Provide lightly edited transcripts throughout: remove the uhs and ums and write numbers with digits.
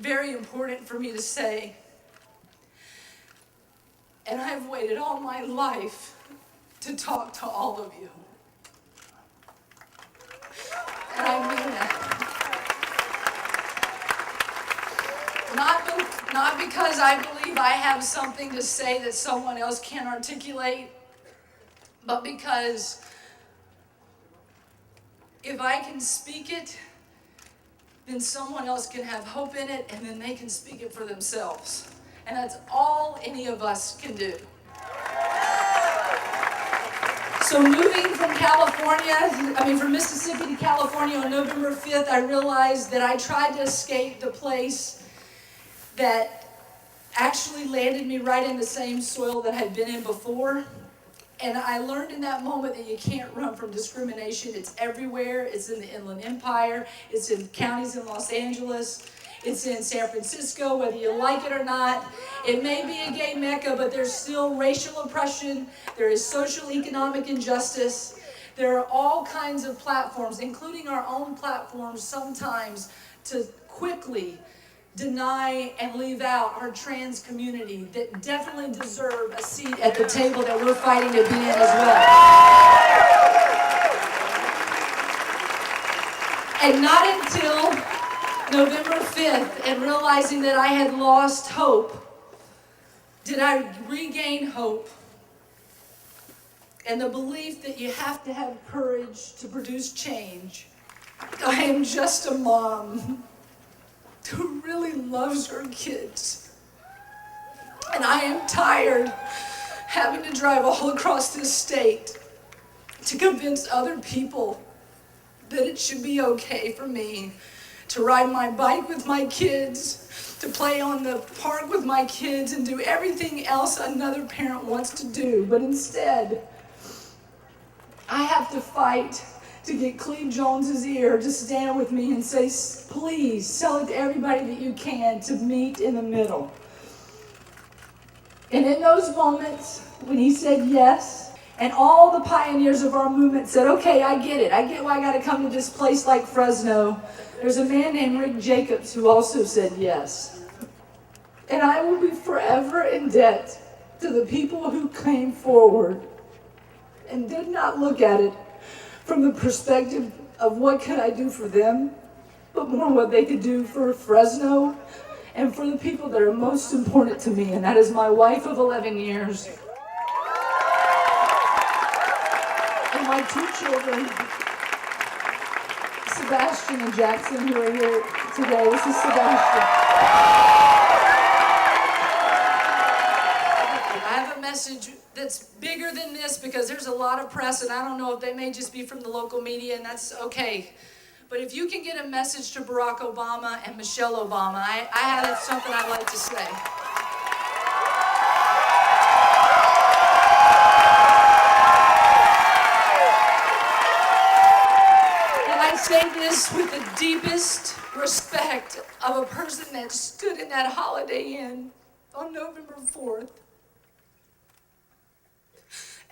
very important for me to say. And I've waited all my life to talk to all of you. And I mean that. Not because I believe I have something to say that someone else can't articulate, but because if I can speak it, then someone else can have hope in it, and then they can speak it for themselves. And that's all any of us can do. So moving from Mississippi to California on November 5th, I realized that I tried to escape the place that actually landed me right in the same soil that I'd been in before. And I learned in that moment that you can't run from discrimination. It's everywhere. It's in the Inland Empire. It's in counties in Los Angeles. It's in San Francisco, whether you like it or not. It may be a gay mecca, but there's still racial oppression. There is social economic injustice. There are all kinds of platforms, including our own platforms sometimes, to quickly deny and leave out our trans community that definitely deserve a seat at the table that we're fighting to be in as well. And not until November 5th, and realizing that I had lost hope, did I regain hope and the belief that you have to have courage to produce change. I am just a mom who really loves her kids. And I am tired having to drive all across this state to convince other people that it should be okay for me to ride my bike with my kids, to play on the park with my kids, and do everything else another parent wants to do. But instead, I have to fight to get Cleve Jones's ear to stand with me and say, please tell it to everybody that you can to meet in the middle. And in those moments when he said yes, and all the pioneers of our movement said, okay, I get it. I get why I got to come to this place like Fresno. There's a man named Rick Jacobs who also said yes. And I will be forever in debt to the people who came forward and did not look at it from the perspective of what could I do for them, but more what they could do for Fresno and for the people that are most important to me, and that is my wife of 11 years and my 2 children, Sebastian and Jackson, who are here today. This is Sebastian. I have a message that's bigger than this because there's a lot of press, and I don't know if they may just be from the local media, and that's okay. But if you can get a message to Barack Obama and Michelle Obama, I have something I'd like to say. And I say this with the deepest respect of a person that stood in that Holiday Inn on November 4th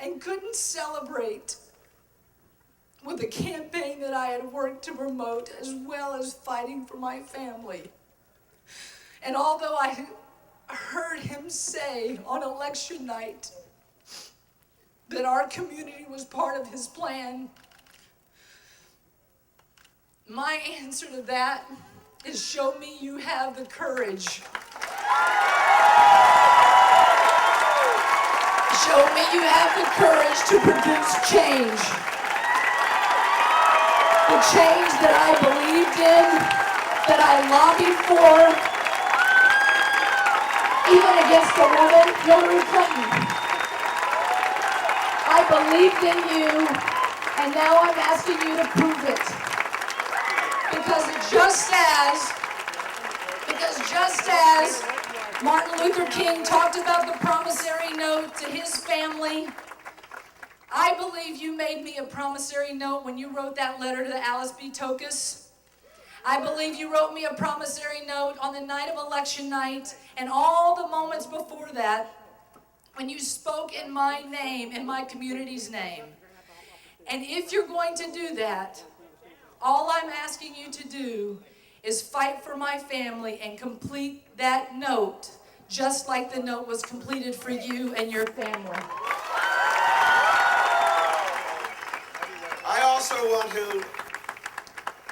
and couldn't celebrate with a campaign that I had worked to promote, as well as fighting for my family. And although I heard him say on election night that our community was part of his plan, my answer to that is, show me you have the courage. Show me you have the courage to produce change. The change that I believed in, that I lobbied for, even against a woman, Hillary Clinton. I believed in you, and now I'm asking you to prove it. Because just as Martin Luther King talked about the promissory note to his family, I believe you made me a promissory note when you wrote that letter to Alice B. Tokus. I believe you wrote me a promissory note on the night of election night and all the moments before that when you spoke in my name, in my community's name. And if you're going to do that, all I'm asking you to do is fight for my family and complete that note, just like the note was completed for you and your family. I also want to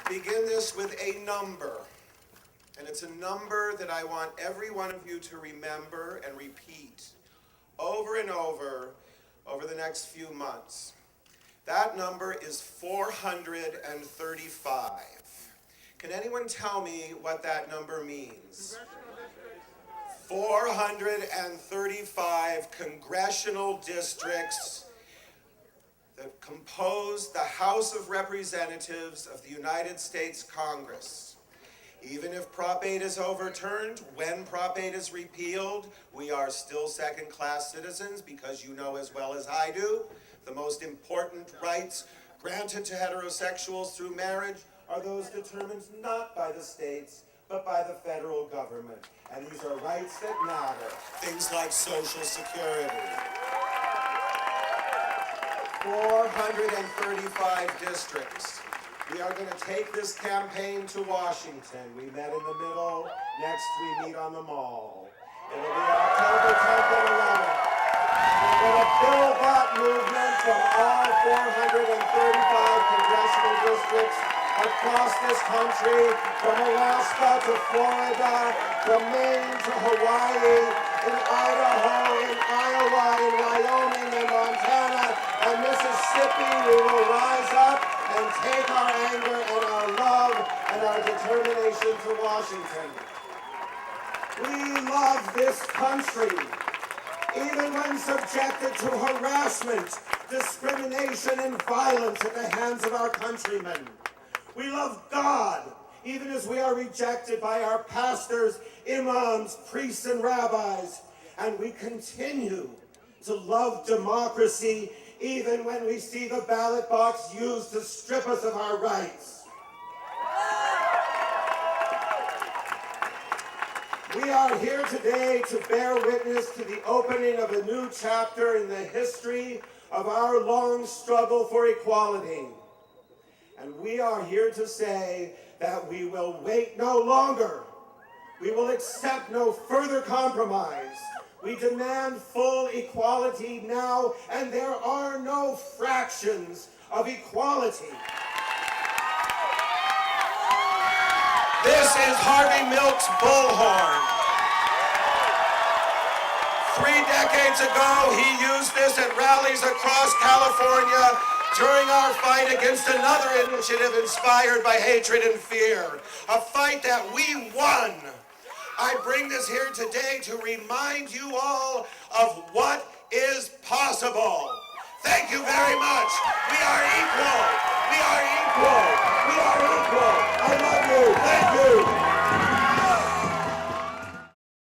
begin this with a number. And it's a number that I want every one of you to remember and repeat over and over the next few months. That number is 435. Can anyone tell me what that number means? 435 congressional districts that compose the House of Representatives of the United States Congress. Even if Prop 8 is overturned, when Prop 8 is repealed, we are still second-class citizens because you know as well as I do, the most important rights granted to heterosexuals through marriage are those determined not by the states, but by the federal government. And these are rights that matter, things like Social Security. 435 districts. We are going to take this campaign to Washington. We met in the middle. Next, we meet on the Mall. It'll be October 10th and 11th. We're going to build that movement from all 435 congressional districts across this country, from Alaska to Florida, from Maine to Hawaii, in Idaho, in Iowa, in Wyoming, and Montana, and Mississippi. We will rise up and take our anger and our love and our determination to Washington. We love this country, even when subjected to harassment, discrimination, and violence at the hands of our countrymen. We love God, even as we are rejected by our pastors, imams, priests, and rabbis. And we continue to love democracy, even when we see the ballot box used to strip us of our rights. We are here today to bear witness to the opening of a new chapter in the history of our long struggle for equality. And we are here to say that we will wait no longer. We will accept no further compromise. We demand full equality now, and there are no fractions of equality. This is Harvey Milk's bullhorn. 3 decades ago, he used this at rallies across California during our fight against another initiative inspired by hatred and fear, a fight that we won. I bring this here today to remind you all of what is possible. Thank you very much. We are equal. We are equal.